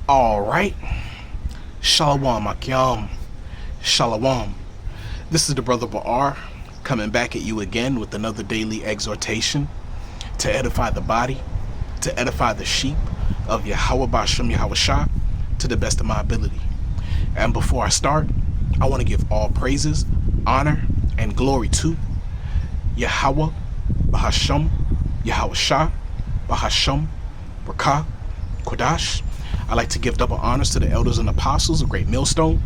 All right. Shalom, Akyam. Shalom. This is the Brother Ba'ar coming back at you again with another daily exhortation to edify the body, to edify the sheep of Yahweh Ba'ashem Yahweh Shah to the best of my ability. And before I start, I want to give all praises, honor, and glory to Yahweh Ba'ashem Yahweh Shah Ba'ashem Rakah Kodash. I like to give double honors to the elders and apostles of Great Millstone.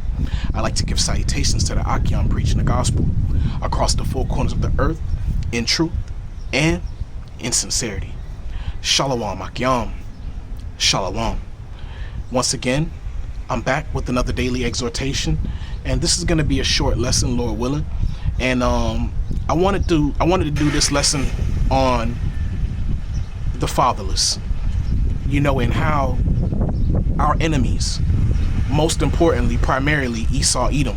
I like to give salutations to the Akyam preaching the gospel across the four corners of the earth in truth and in sincerity. Shalom Akyam. Shalom. Once again, I'm back with another daily exhortation, and this is going to be a short lesson, Lord willing. And I wanted to do this lesson on the fatherless, and how our enemies, most importantly, primarily Esau Edom,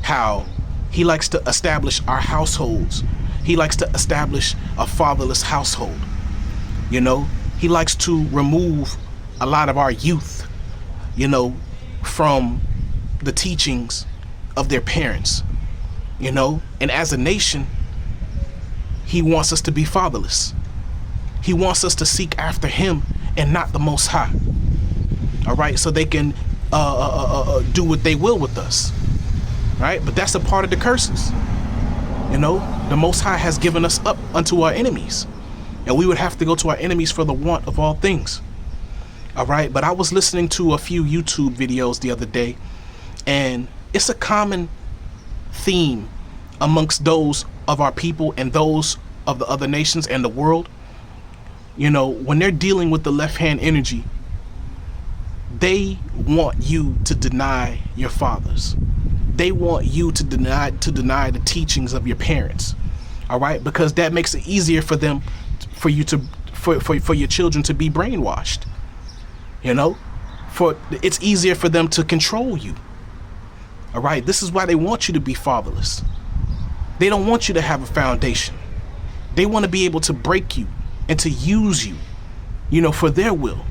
how he likes to establish our households. He likes to establish a fatherless household. He likes to remove a lot of our youth, from the teachings of their parents, and as a nation, he wants us to be fatherless. He wants us to seek after him and not the Most High. All right, so they can do what they will with us, right? But that's a part of the curses. The Most High has given us up unto our enemies, and we would have to go to our enemies for the want of all things. All right, but I was listening to a few YouTube videos the other day, and it's a common theme amongst those of our people and those of the other nations and the world. When they're dealing with the left-hand energy, they want you to deny your fathers. They want you to deny the teachings of your parents. All right, because that makes it easier for them, for your children to be brainwashed. It's easier for them to control you. All right, this is why they want you to be fatherless. They don't want you to have a foundation. They want to be able to break you and to use you, for their will.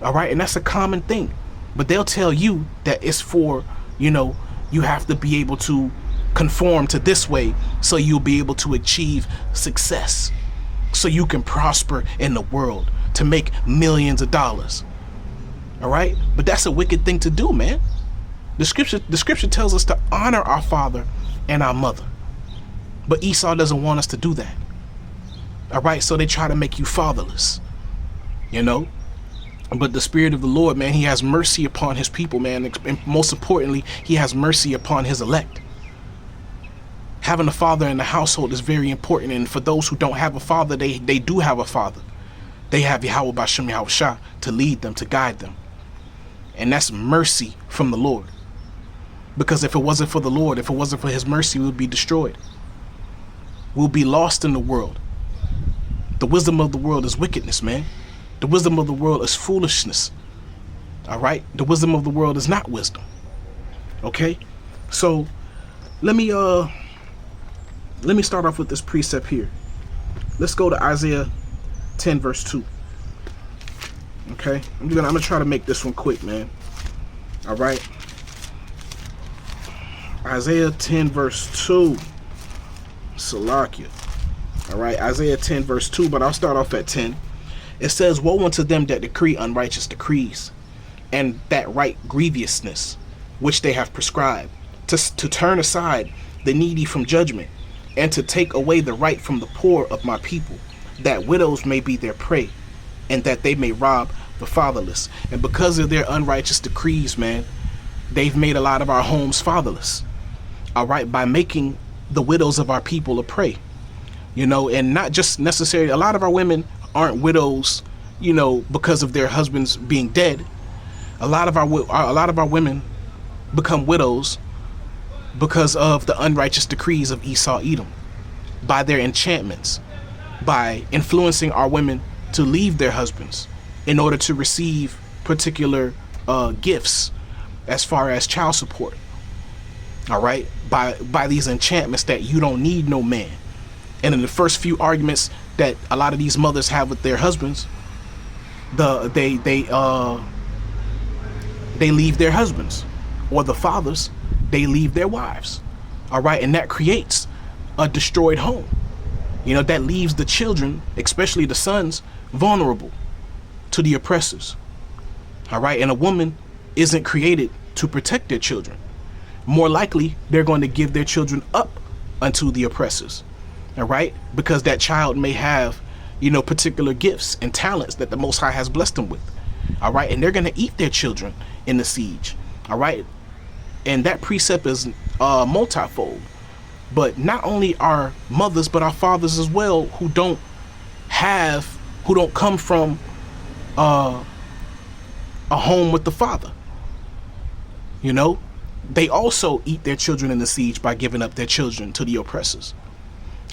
All right, and that's a common thing. But they'll tell you that it's for, you have to be able to conform to this way so you'll be able to achieve success, so you can prosper in the world, to make millions of dollars. All right, but that's a wicked thing to do, man. The scripture tells us to honor our father and our mother, but Esau doesn't want us to do that. All right, so they try to make you fatherless, but the Spirit of the Lord, man, he has mercy upon his people, man, and most importantly, he has mercy upon his elect. Having a father in the household is very important, and for those who don't have a father, they do have a father. They have Yahweh Ba'ashem Yahweh Shah to lead them, to guide them, and that's mercy from the Lord. Because if it wasn't for the Lord, if it wasn't for his mercy, we would be destroyed. We'll be lost in the world. The wisdom of the world is wickedness, man. The wisdom of the world is foolishness. All right? The wisdom of the world is not wisdom. Okay? So let me start off with this precept here. Let's go to Isaiah 10 verse 2. Okay? I'm gonna try to make this one quick, man. All right? Isaiah 10 verse 2. Salakia. All right, Isaiah 10 verse 2, but I'll start off at 10. It says, "Woe unto them that decree unrighteous decrees, and that write grievousness, which they have prescribed, to turn aside the needy from judgment, and to take away the right from the poor of my people, that widows may be their prey, and that they may rob the fatherless." And because of their unrighteous decrees, man, they've made a lot of our homes fatherless. All right, by making the widows of our people a prey. And not just necessarily, a lot of our women aren't widows, because of their husbands being dead. A lot of our women become widows because of the unrighteous decrees of Esau Edom, by their enchantments, by influencing our women to leave their husbands in order to receive particular gifts as far as child support. All right, by these enchantments that you don't need no man. And in the first few arguments that a lot of these mothers have with their husbands, they they leave their husbands, or the fathers, they leave their wives. All right, and that creates a destroyed home. That leaves the children, especially the sons, vulnerable to the oppressors. All right, and a woman isn't created to protect their children. More likely, they're going to give their children up unto the oppressors. All right, because that child may have, particular gifts and talents that the Most High has blessed them with. All right, and they're going to eat their children in the siege. All right, and that precept is multifold. But not only our mothers, but our fathers as well, who don't come from a home with the father. They also eat their children in the siege by giving up their children to the oppressors.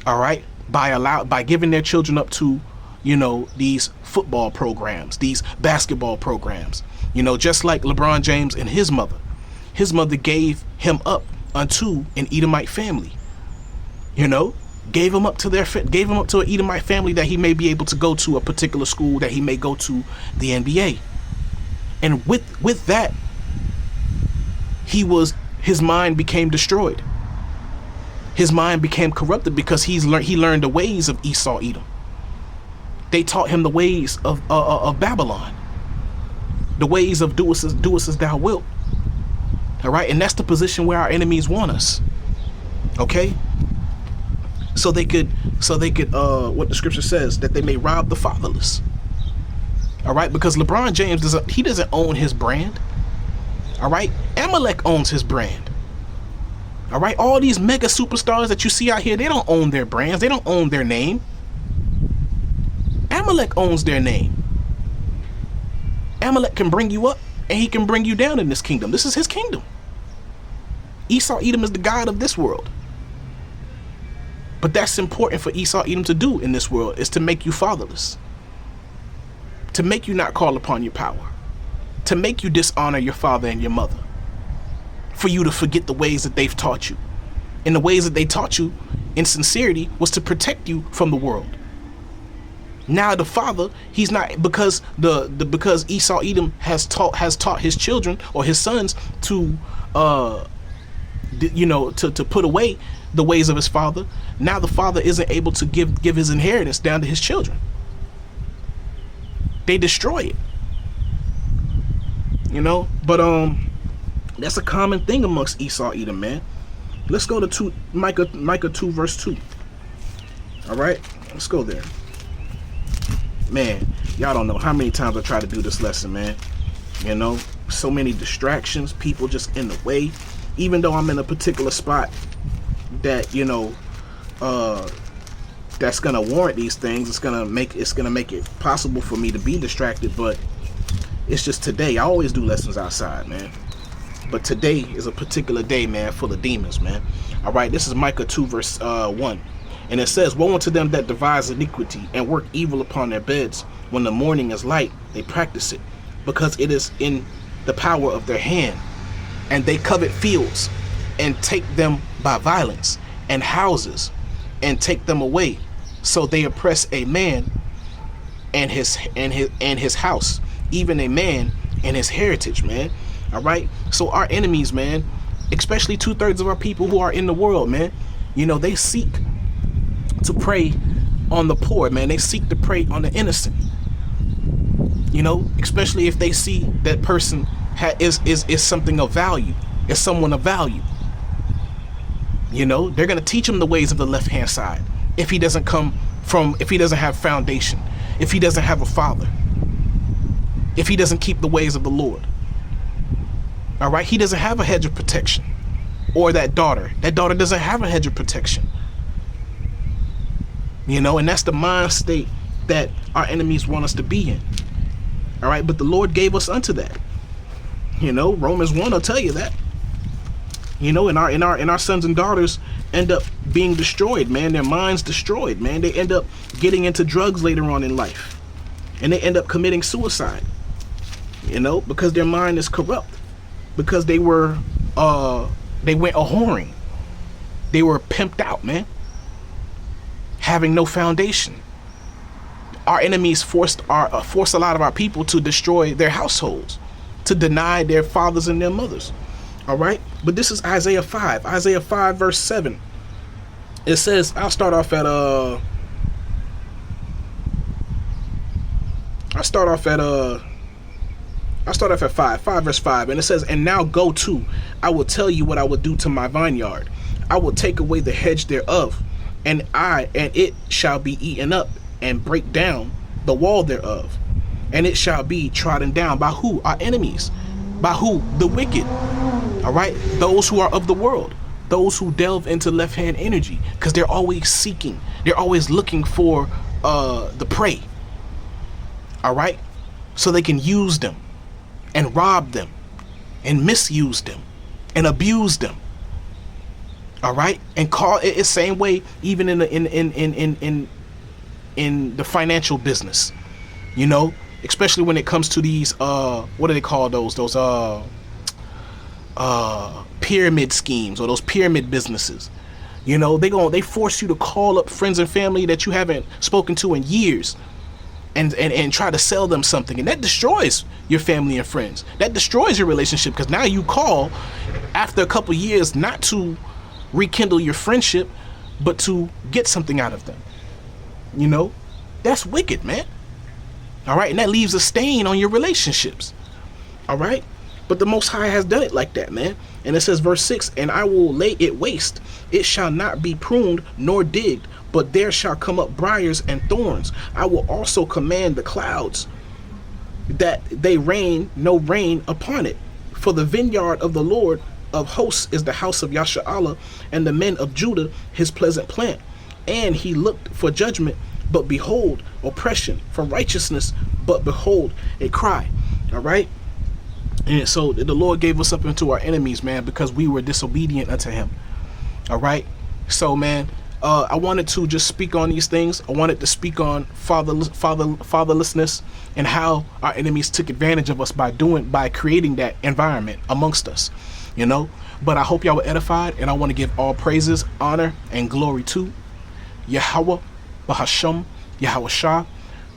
All right, by giving their children up to, these football programs, these basketball programs. Just like LeBron James and his mother gave him up unto an Edomite family. Gave him up to an Edomite family that he may be able to go to a particular school, that he may go to the NBA. And with that, his mind became destroyed. His mind became corrupted because he learned the ways of Esau, Edom. They taught him the ways of Babylon, the ways of do us as thou wilt. All right, and that's the position where our enemies want us. Okay. So they could, what the scripture says, that they may rob the fatherless. All right, because LeBron James doesn't own his brand. All right, Amalek owns his brand. All right, all these mega superstars that you see out here, they don't own their brands. They don't own their name. Amalek owns their name. Amalek can bring you up and he can bring you down in this kingdom. This is his kingdom. Esau Edom is the god of this world. But that's important for Esau Edom to do in this world, is to make you fatherless, to make you not call upon your power, to make you dishonor your father and your mother, for you to forget the ways that they've taught you. And the ways that they taught you in sincerity was to protect you from the world. Now the father, he's not, because because Esau Edom has taught his children or his sons to to put away the ways of his father. Now the father isn't able to give his inheritance down to his children. They destroy it. But that's a common thing amongst Esau Edom, man. Let's go to Micah 2 verse 2. All right, let's go there. Man, y'all don't know how many times I try to do this lesson, man. So many distractions, people just in the way. Even though I'm in a particular spot that that's gonna warrant these things, it's gonna make it possible for me to be distracted. But it's just today. I always do lessons outside, man. But today is a particular day, man, full of demons, man. All right, this is Micah 2 verse 1. And it says, "Woe unto them that devise iniquity and work evil upon their beds. When the morning is light, they practice it, because it is in the power of their hand. And they covet fields and take them by violence, and houses and take them away. So they oppress a man and his house, even a man and his heritage," man. All right. So our enemies, man, especially 2/3 of our people who are in the world, man, they seek to prey on the poor, man. They seek to prey on the innocent. Especially if they see that person is something of value, is someone of value. They're gonna teach him the ways of the left-hand side. If he doesn't have foundation, if he doesn't have a father, if he doesn't keep the ways of the Lord. All right, he doesn't have a hedge of protection. Or that daughter doesn't have a hedge of protection. And that's the mind state that our enemies want us to be in. All right, but the Lord gave us unto that. Romans 1 will tell you that. And our sons and daughters end up being destroyed, man. Their minds destroyed, man. They end up getting into drugs later on in life, and they end up committing suicide. Because their mind is corrupt, because they went a whoring. They were pimped out, man, having no foundation. Our enemies force a lot of our people to destroy their households, to deny their fathers and their mothers. All right. But this is Isaiah 5. Isaiah 5 verse 7. It says, I'll start off at 5 verse 5, and it says, and now go to, I will tell you what I will do to my vineyard. I will take away the hedge thereof, and it shall be eaten up, and break down the wall thereof, and it shall be trodden down by who? Our enemies. By who? The wicked. All right, those who are of the world, those who delve into left-hand energy, because they're always seeking, they're always looking for the prey. All right, so they can use them and rob them and misuse them and abuse them. All right, and call it the same way even in the financial business, you know, especially when it comes to these what do they call those pyramid schemes, or those pyramid businesses. You know, they force you to call up friends and family that you haven't spoken to in years, and try to sell them something, and that destroys your family and friends. That destroys your relationship, because now you call after a couple years not to rekindle your friendship, but to get something out of them. You know, that's wicked, man. All right, and that leaves a stain on your relationships. All right, but the Most High has done it like that, man. And it says verse 6, and I will lay it waste, it shall not be pruned nor digged, but there shall come up briars and thorns. I will also command the clouds that they rain no rain upon it. For the vineyard of the Lord of hosts is the house of Yasha'Allah, and the men of Judah his pleasant plant. And he looked for judgment, but behold oppression, for righteousness, but behold a cry. All right. And so the Lord gave us up into our enemies, man, because we were disobedient unto him. All right. So, man, I wanted to just speak on these things. I wanted to speak on fatherlessness, and how our enemies took advantage of us by creating that environment amongst us, you know. But I hope y'all were edified, and I want to give all praises, honor, and glory to Yahweh, Bahasham, Yahweh Shah,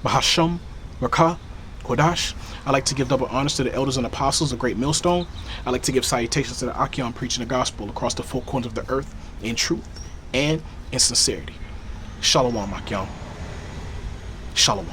Bahasham, Rakah, Kodash. I like to give double honors to the elders and apostles, a great millstone. I like to give salutations to the Achion preaching the gospel across the four corners of the earth in truth and in sincerity. Shalom, Achion. Shalom.